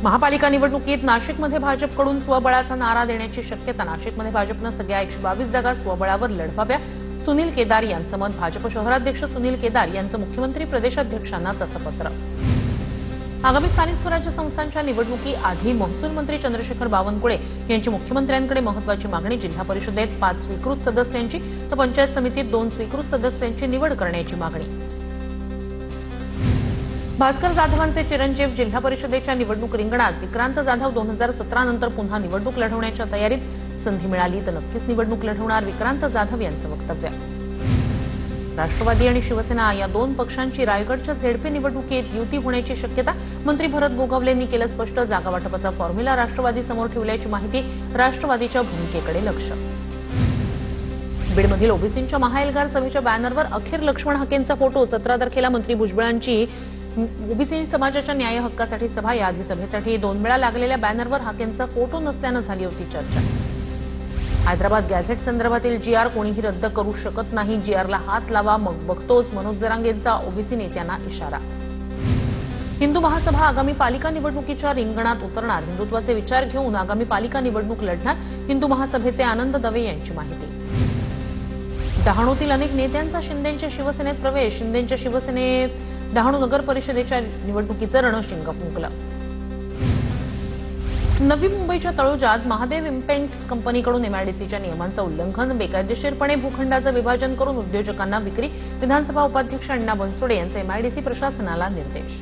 महापालिका निवडणुकीत नाशिकमध्ये भाजपकडून स्वबळाचा नारा देण्याची शक्यता। नाशिकमध्ये भाजपनं सगळ्या 122 जागा स्वबळावर लढवाव्या। सुनील केदार यांचं मत। भाजप शहराध्यक्ष सुनील केदार यांचं मुख्यमंत्री प्रदेशाध्यक्षांना तसं पत्र। आगामी स्थानिक स्वराज्य संस्थांच्या निवडणुकीआधी महसूल मंत्री चंद्रशेखर बावनकुळे यांची मुख्यमंत्र्यांकडे महत्त्वाची मागणी। जिल्हा परिषदेत 5 स्वीकृत सदस्यांची तर पंचायत समितीत 2 स्वीकृत सदस्यांची निवड करण्याची मागणी। भास्कर जाधवांचे चिरंजीव जिल्हा परिषदेच्या निवडणूक रिंगणात। विक्रांत जाधव 2017 नंतर पुन्हा निवडणूक लढवण्याच्या तयारीत। संधी मिळाली तर नक्कीच निवडणूक लढवणार, विक्रांत जाधव यांचं वक्तव्य। राष्ट्रवादी आणि शिवसेना या दोन पक्षांची रायगडच्या झेडपी निवडणुकीत युती होण्याची शक्यता। मंत्री भरत गोगावलेंनी केलं स्पष्ट। जागा वाटपाचा फॉर्म्युला राष्ट्रवादी समोर ठेवल्याची माहिती। राष्ट्रवादीच्या भूमिकेकडे लक्ष। बीडमधील ओबीसींच्या महाएल्गार सभेच्या बॅनरवर अखेर लक्ष्मण हाकेंचा फोटो। 17 तारखेला मंत्री भुजबळांची ओबीसी समाजाच्या न्याय हक्कासाठी सभा। याआधी सभेसाठी 2 वेळा लागलेल्या बॅनरवर हाकेंचा फोटो नसल्यानं झाली होती चर्चा। हैदराबाद गॅझेट संदर्भातील जीआर कोणीही रद्द करू शकत नाही। जीआरला हात लावा मग बघतोच, मनोज जरांगेंचा ओबीसी नेत्यांना इशारा। हिंदू महासभा आगामी पालिका निवडणुकीच्या रिंगणात उतरणार। हिंदुत्वाचे विचार घेऊन आगामी पालिका निवडणूक लढणार। हिंदू महासभेचे आनंद दवे यांची माहिती। डहाणूतील अनेक नेत्यांचा शिंदेंच्या शिवसेनेत प्रवेश। शिंदेंच्या शिवसेनेत डहाणू नगर परिषदेच्या निवडणुकीचं रणशिंग फुंकलं। नवी मुंबईच्या तळोजात महादेव इम्पेंट्स कंपनीकडून एमआयडीसीच्या नियमांचं उल्लंघन। बेकायदेशीरपणे भूखंडाचं विभाजन करून उद्योजकांना विक्री। विधानसभा उपाध्यक्ष अण्णा बनसोडे यांचे एमआयडीसी प्रशासनाला निर्देश।